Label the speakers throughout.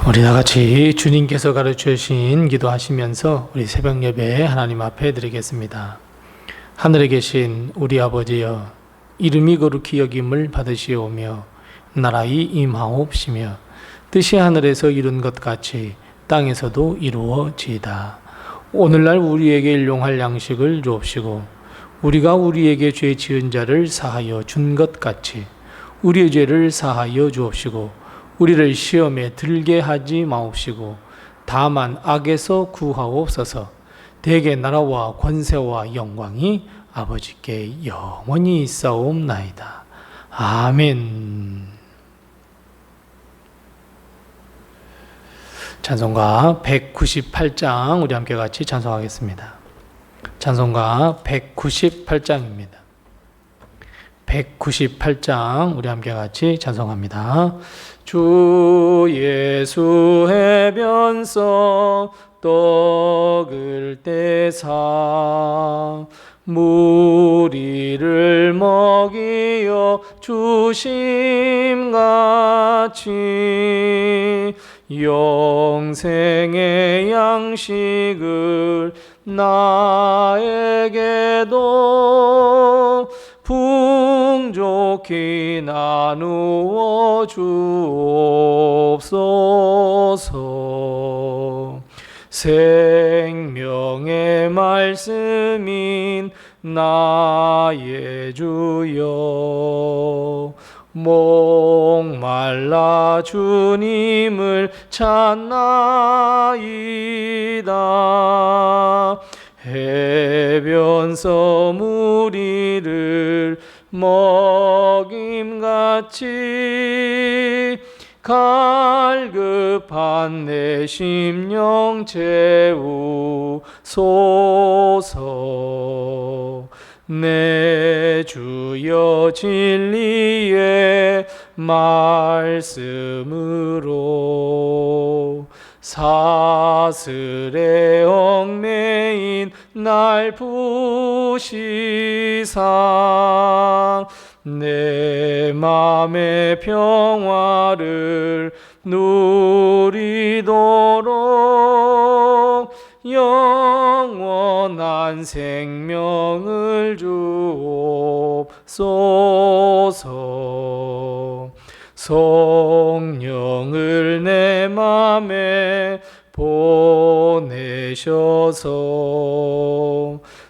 Speaker 1: 우리 다같이 주님께서 가르쳐주신 기도하시면서 우리 새벽 예배 하나님 앞에 드리겠습니다. 하늘에 계신 우리 아버지여, 이름이 거룩히 여김을 받으시오며 나라의 임하옵시며 뜻이 하늘에서 이룬 것 같이 땅에서도 이루어지이다. 오늘날 우리에게 일용할 양식을 주옵시고 우리가 우리에게 죄 지은 자를 사하여 준 것 같이 우리의 죄를 사하여 주옵시고 우리를 시험에 들게 하지 마옵시고 다만 악에서 구하옵소서. 대개 나라와 권세와 영광이 아버지께 영원히 있사옵나이다. 아멘. 찬송가 198장 우리 함께 같이 찬송하겠습니다. 찬송가 198장입니다. 198장 우리 함께 같이 찬송합니다. 주 예수 해변서 떡을 떼사 무리를 먹이어 주심같이 영생의 양식을 나에게도 풍족히 나누어 주옵소서. 생명의 말씀인 나의 주여, 목말라 주님을 찾나이다. 해변서 무리를 먹임같이 갈급한 내 심령 채우소서. 내 주여 진리의 말씀으로 사슬에 얽매인 날 푸시사 내 맘의 평화를 누리도록 영원한 생명을 주옵소서. 성령을 내 맘에 보내셔서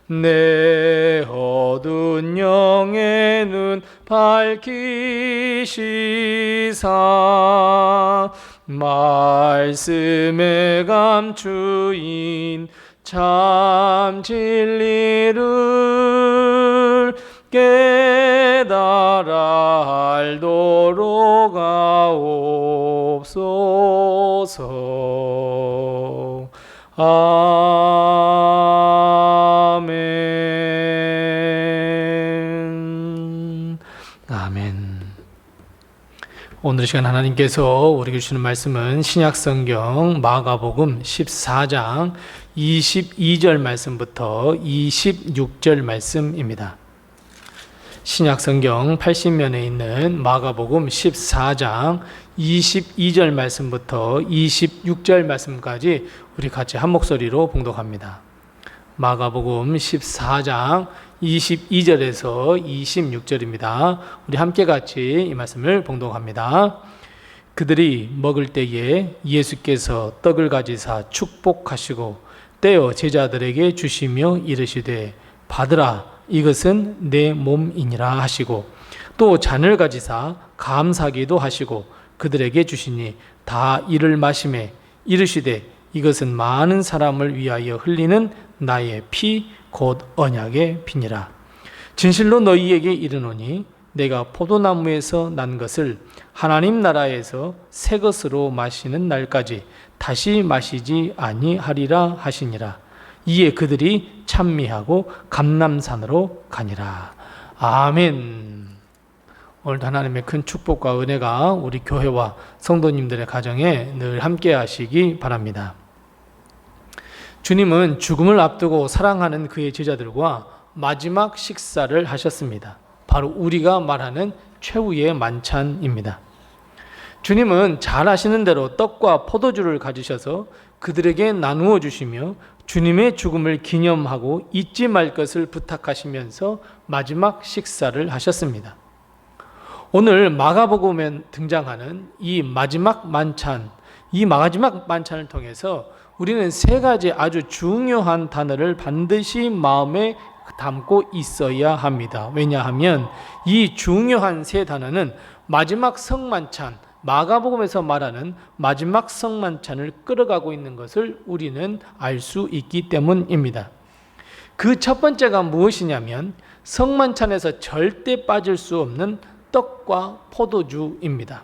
Speaker 1: 내 어두운 영의 눈 밝히시사 말씀에 감추인 참 진리를 깨달아 알도록 하옵소서. 아멘. 아멘. 오늘 이 시간 하나님께서 우리에게 주시는 말씀은 신약성경 마가복음 14장 22절 말씀부터 26절 말씀입니다. 신약성경 80면에 있는 마가복음 14장 22절 말씀부터 26절 말씀까지 우리 같이 한 목소리로 봉독합니다. 마가복음 14장 22절에서 26절입니다. 우리 함께 같이 이 말씀을 봉독합니다. 그들이 먹을 때에 예수께서 떡을 가지사 축복하시고 떼어 제자들에게 주시며 이르시되 받으라, 이것은 내 몸이니라 하시고 또 잔을 가지사 감사기도 하시고 그들에게 주시니 다 이를 마시매 이르시되 이것은 많은 사람을 위하여 흘리는 나의 피 곧 언약의 피니라. 진실로 너희에게 이르노니 내가 포도나무에서 난 것을 하나님 나라에서 새 것으로 마시는 날까지 다시 마시지 아니하리라 하시니라. 이에 그들이 찬미하고 감람산으로 가니라. 아멘. 오늘도 하나님의 큰 축복과 은혜가 우리 교회와 성도님들의 가정에 늘 함께 하시기 바랍니다. 주님은 죽음을 앞두고 사랑하는 그의 제자들과 마지막 식사를 하셨습니다. 바로 우리가 말하는 최후의 만찬입니다. 주님은 잘 아시는 대로 떡과 포도주를 가지셔서 그들에게 나누어 주시며 주님의 죽음을 기념하고 잊지 말 것을 부탁하시면서 마지막 식사를 하셨습니다. 오늘 마가복음에 등장하는 이 마지막 만찬을 통해서 우리는 세 가지 아주 중요한 단어를 반드시 마음에 담고 있어야 합니다. 왜냐하면 이 중요한 세 단어는 마지막 성만찬, 마가복음에서 말하는 마지막 성만찬을 끌어가고 있는 것을 우리는 알 수 있기 때문입니다. 그 첫 번째가 무엇이냐면 성만찬에서 절대 빠질 수 없는 떡과 포도주입니다.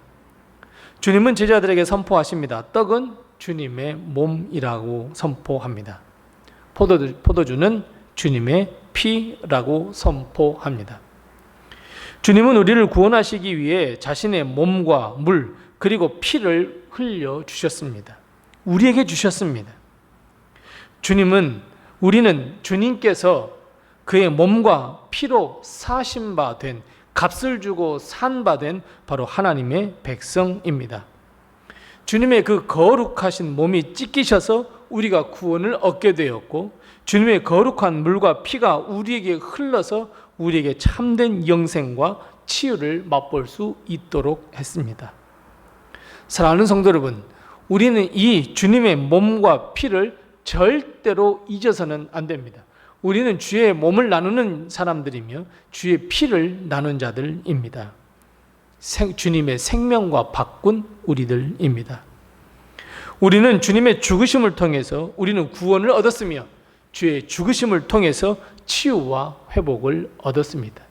Speaker 1: 주님은 제자들에게 선포하십니다. 떡은 주님의 몸이라고 선포합니다. 포도주는 주님의 피라고 선포합니다. 주님은 우리를 구원하시기 위해 자신의 몸과 물 그리고 피를 흘려 주셨습니다. 우리에게 주셨습니다. 우리는 주님께서 그의 몸과 피로 사신 바 된, 값을 주고 산 바 된 바로 하나님의 백성입니다. 주님의 그 거룩하신 몸이 찢기셔서 우리가 구원을 얻게 되었고, 주님의 거룩한 물과 피가 우리에게 흘러서 우리에게 참된 영생과 치유를 맛볼 수 있도록 했습니다. 사랑하는 성도 여러분, 우리는 이 주님의 몸과 피를 절대로 잊어서는 안 됩니다. 우리는 주의 몸을 나누는 사람들이며 주의 피를 나눈 자들입니다. 주님의 생명과 바꾼 우리들입니다. 우리는 주님의 죽으심을 통해서 우리는 구원을 얻었으며 주의 죽으심을 통해서 치유와 회복을 얻었습니다.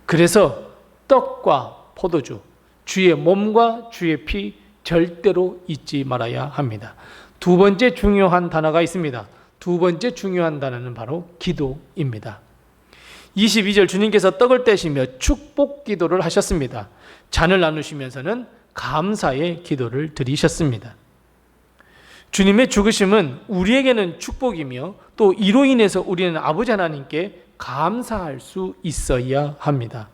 Speaker 1: 그래서 떡과 포도주, 주의 몸과 주의 피 절대로 잊지 말아야 합니다. 두 번째 중요한 단어가 있습니다. 두 번째 중요한 단어는 바로 기도입니다. 22절 주님께서 떡을 떼시며 축복 기도를 하셨습니다. 잔을 나누시면서는 감사의 기도를 드리셨습니다. 주님의 죽으심은 우리에게는 축복이며 또 이로 인해서 우리는 아버지 하나님께 감사할 수 있어야 합니다.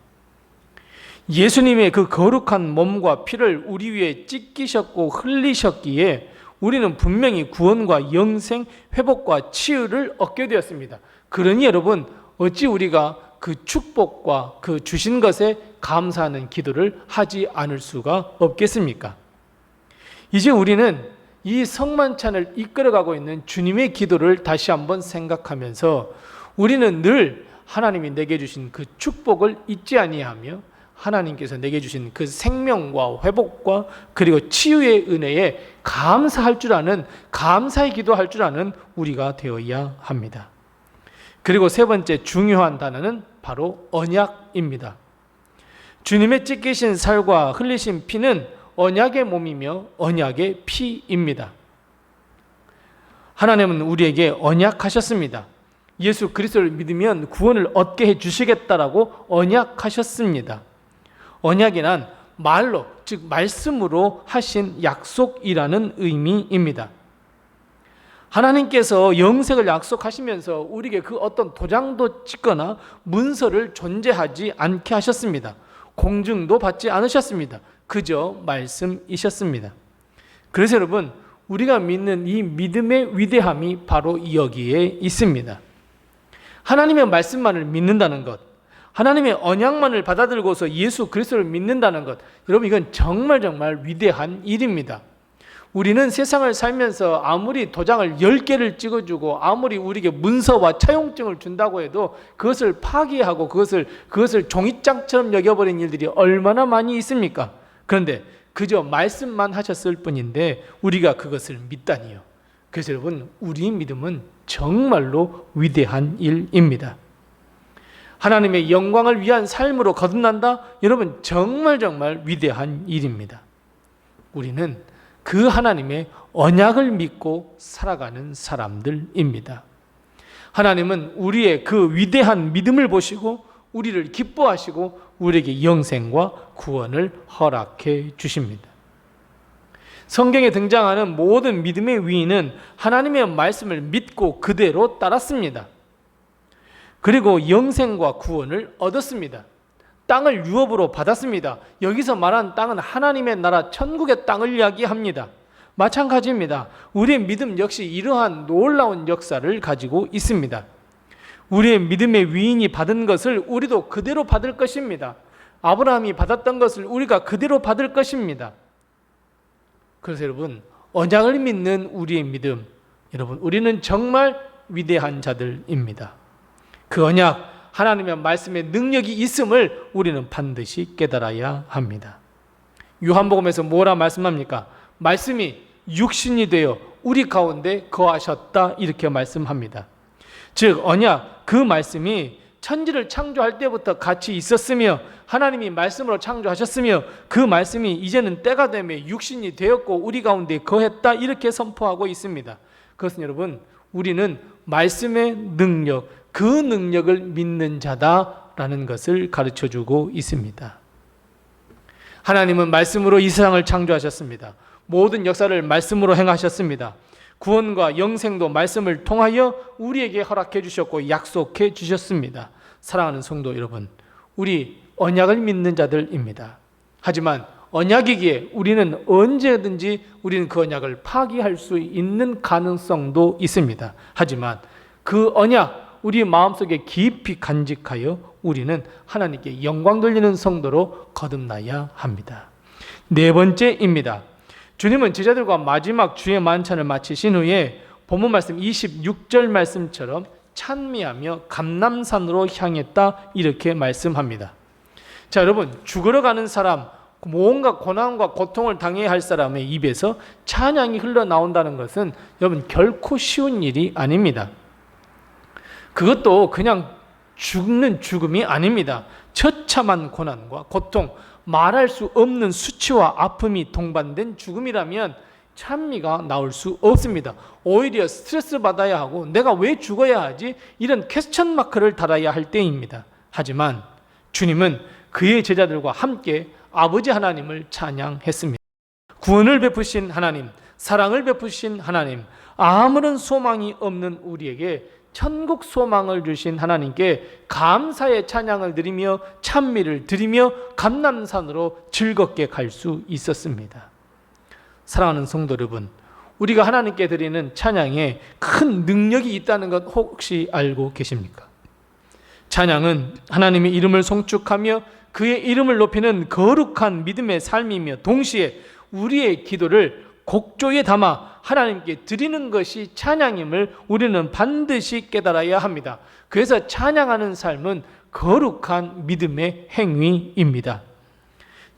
Speaker 1: 예수님의 그 거룩한 몸과 피를 우리 위해 찢기셨고 흘리셨기에 우리는 분명히 구원과 영생, 회복과 치유를 얻게 되었습니다. 그러니 여러분, 어찌 우리가 그 축복과 그 주신 것에 감사하는 기도를 하지 않을 수가 없겠습니까? 이제 우리는 이 성만찬을 이끌어가고 있는 주님의 기도를 다시 한번 생각하면서 우리는 늘 하나님이 내게 주신 그 축복을 잊지 아니하며 하나님께서 내게 주신 그 생명과 회복과 그리고 치유의 은혜에 감사할 줄 아는, 감사의 기도할 줄 아는 우리가 되어야 합니다. 그리고 세 번째 중요한 단어는 바로 언약입니다. 주님의 찢기신 살과 흘리신 피는 언약의 몸이며 언약의 피입니다. 하나님은 우리에게 언약하셨습니다. 예수 그리스도를 믿으면 구원을 얻게 해주시겠다라고 언약하셨습니다. 언약이란 말로, 즉 말씀으로 하신 약속이라는 의미입니다. 하나님께서 영생을 약속하시면서 우리에게 그 어떤 도장도 찍거나 문서를 존재하지 않게 하셨습니다. 공증도 받지 않으셨습니다. 그저 말씀이셨습니다. 그래서 여러분, 우리가 믿는 이 믿음의 위대함이 바로 여기에 있습니다. 하나님의 말씀만을 믿는다는 것, 하나님의 언약만을 받아들고서 예수 그리스도를 믿는다는 것, 여러분 이건 정말 위대한 일입니다. 우리는 세상을 살면서 아무리 도장을 10개를 찍어주고 아무리 우리에게 문서와 차용증을 준다고 해도 그것을 파기하고 그것을 종이장처럼 여겨버린 일들이 얼마나 많이 있습니까? 그런데 그저 말씀만 하셨을 뿐인데 우리가 그것을 믿다니요. 그래서 여러분, 우리 믿음은 정말로 위대한 일입니다. 하나님의 영광을 위한 삶으로 거듭난다? 여러분 정말 위대한 일입니다. 우리는 그 하나님의 언약을 믿고 살아가는 사람들입니다. 하나님은 우리의 그 위대한 믿음을 보시고 우리를 기뻐하시고 우리에게 영생과 구원을 허락해 주십니다. 성경에 등장하는 모든 믿음의 위인은 하나님의 말씀을 믿고 그대로 따랐습니다. 그리고 영생과 구원을 얻었습니다. 땅을 유업으로 받았습니다. 여기서 말하는 땅은 하나님의 나라 천국의 땅을 이야기합니다. 마찬가지입니다. 우리의 믿음 역시 이러한 놀라운 역사를 가지고 있습니다. 우리의 믿음의 위인이 받은 것을 우리도 그대로 받을 것입니다. 아브라함이 받았던 것을 우리가 그대로 받을 것입니다. 그래서 여러분, 언약을 믿는 우리의 믿음, 여러분, 우리는 정말 위대한 자들입니다. 그 언약, 하나님의 말씀에 능력이 있음을 우리는 반드시 깨달아야 합니다. 요한복음에서 뭐라 말씀합니까? 말씀이 육신이 되어 우리 가운데 거하셨다, 이렇게 말씀합니다. 즉 언약, 그 말씀이 천지를 창조할 때부터 같이 있었으며 하나님이 말씀으로 창조하셨으며 그 말씀이 이제는 때가 되며 육신이 되었고 우리 가운데 거했다, 이렇게 선포하고 있습니다. 그것은 여러분, 우리는 말씀의 능력, 그 능력을 믿는 자다라는 것을 가르쳐주고 있습니다. 하나님은 말씀으로 이 세상을 창조하셨습니다. 모든 역사를 말씀으로 행하셨습니다. 구원과 영생도 말씀을 통하여 우리에게 허락해 주셨고 약속해 주셨습니다. 사랑하는 성도 여러분, 우리 언약을 믿는 자들입니다. 하지만 언약이기에 우리는 언제든지 우리는 그 언약을 파기할 수 있는 가능성도 있습니다. 하지만 그 언약, 우리 마음속에 깊이 간직하여 우리는 하나님께 영광 돌리는 성도로 거듭나야 합니다. 네 번째입니다. 주님은 제자들과 마지막 주의 만찬을 마치신 후에 본문 말씀 26절 말씀처럼 찬미하며 감람산으로 향했다, 이렇게 말씀합니다. 자, 여러분, 죽으러 가는 사람, 뭔가 고난과 고통을 당해야 할 사람의 입에서 찬양이 흘러나온다는 것은 여러분 결코 쉬운 일이 아닙니다. 그것도 그냥 죽는 죽음이 아닙니다. 처참한 고난과 고통, 말할 수 없는 수치와 아픔이 동반된 죽음이라면 찬미가 나올 수 없습니다. 오히려 스트레스 받아야 하고 내가 왜 죽어야 하지? 이런 퀘스천 마크를 달아야 할 때입니다. 하지만 주님은 그의 제자들과 함께 아버지 하나님을 찬양했습니다. 구원을 베푸신 하나님, 사랑을 베푸신 하나님, 아무런 소망이 없는 우리에게 천국 소망을 주신 하나님께 감사의 찬양을 드리며 찬미를 드리며 감람산으로 즐겁게 갈 수 있었습니다. 사랑하는 성도 여러분, 우리가 하나님께 드리는 찬양에 큰 능력이 있다는 것 혹시 알고 계십니까? 찬양은 하나님의 이름을 송축하며 그의 이름을 높이는 거룩한 믿음의 삶이며 동시에 우리의 기도를 곡조에 담아 하나님께 드리는 것이 찬양임을 우리는 반드시 깨달아야 합니다. 그래서 찬양하는 삶은 거룩한 믿음의 행위입니다.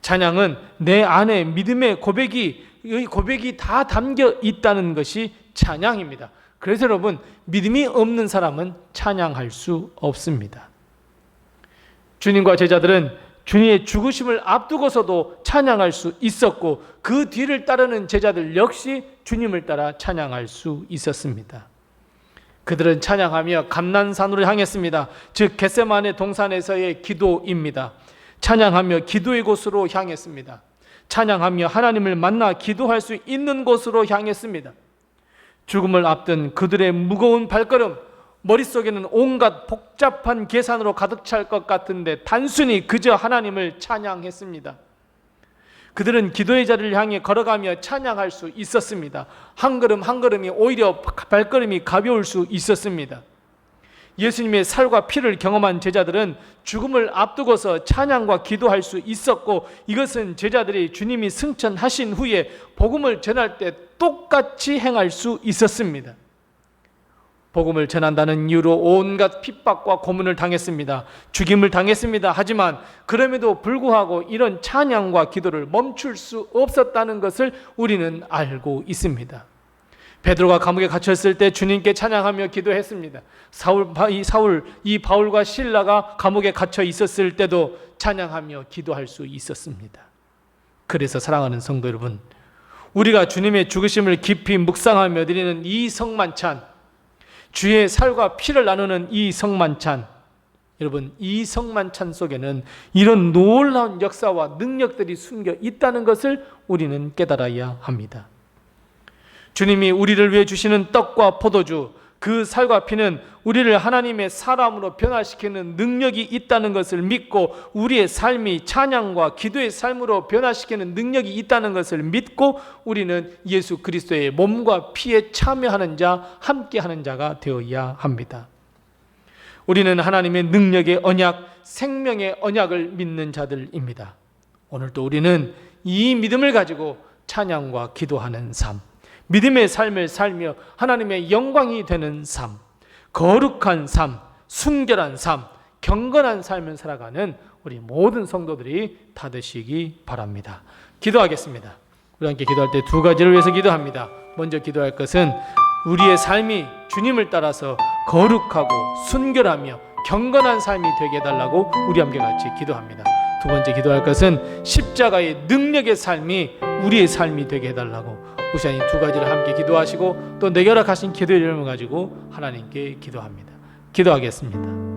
Speaker 1: 찬양은 내 안에 믿음의 고백이 다 담겨 있다는 것이 찬양입니다. 그래서 여러분, 믿음이 없는 사람은 찬양할 수 없습니다. 주님과 제자들은 주님의 죽으심을 앞두고서도 찬양할 수 있었고 그 뒤를 따르는 제자들 역시 주님을 따라 찬양할 수 있었습니다. 그들은 찬양하며 감람산으로 향했습니다. 즉 겟세마네 동산에서의 기도입니다. 찬양하며 기도의 곳으로 향했습니다. 찬양하며 하나님을 만나 기도할 수 있는 곳으로 향했습니다. 죽음을 앞둔 그들의 무거운 발걸음, 머릿속에는 온갖 복잡한 계산으로 가득 찰 것 같은데 단순히 그저 하나님을 찬양했습니다. 그들은 기도의 자리를 향해 걸어가며 찬양할 수 있었습니다. 한 걸음 한 걸음이 오히려 발걸음이 가벼울 수 있었습니다. 예수님의 살과 피를 경험한 제자들은 죽음을 앞두고서 찬양과 기도할 수 있었고 이것은 제자들이 주님이 승천하신 후에 복음을 전할 때 똑같이 행할 수 있었습니다. 복음을 전한다는 이유로 온갖 핍박과 고문을 당했습니다. 죽임을 당했습니다. 하지만 그럼에도 불구하고 이런 찬양과 기도를 멈출 수 없었다는 것을 우리는 알고 있습니다. 베드로가 감옥에 갇혔을 때 주님께 찬양하며 기도했습니다. 이 바울과 실라가 감옥에 갇혀 있었을 때도 찬양하며 기도할 수 있었습니다. 그래서 사랑하는 성도 여러분, 우리가 주님의 죽으심을 깊이 묵상하며 드리는 이 성만찬, 주의 살과 피를 나누는 이 성만찬, 여러분, 이 성만찬 속에는 이런 놀라운 역사와 능력들이 숨겨 있다는 것을 우리는 깨달아야 합니다. 주님이 우리를 위해 주시는 떡과 포도주, 그 살과 피는 우리를 하나님의 사람으로 변화시키는 능력이 있다는 것을 믿고 우리의 삶이 찬양과 기도의 삶으로 변화시키는 능력이 있다는 것을 믿고 우리는 예수 그리스도의 몸과 피에 참여하는 자, 함께하는 자가 되어야 합니다. 우리는 하나님의 능력의 언약, 생명의 언약을 믿는 자들입니다. 오늘도 우리는 이 믿음을 가지고 찬양과 기도하는 삶, 믿음의 삶을 살며 하나님의 영광이 되는 삶, 거룩한 삶, 순결한 삶, 경건한 삶을 살아가는 우리 모든 성도들이 다 되시기 바랍니다. 기도하겠습니다. 우리 함께 기도할 때 두 가지를 위해서 기도합니다. 먼저 기도할 것은 우리의 삶이 주님을 따라서 거룩하고 순결하며 경건한 삶이 되게 해달라고 우리 함께 같이 기도합니다. 두 번째 기도할 것은 십자가의 능력의 삶이 우리의 삶이 되게 해달라고 우선 이 두 가지를 함께 기도하시고 또 내게 허락하신 기도의 이름을 가지고 하나님께 기도합니다. 기도하겠습니다.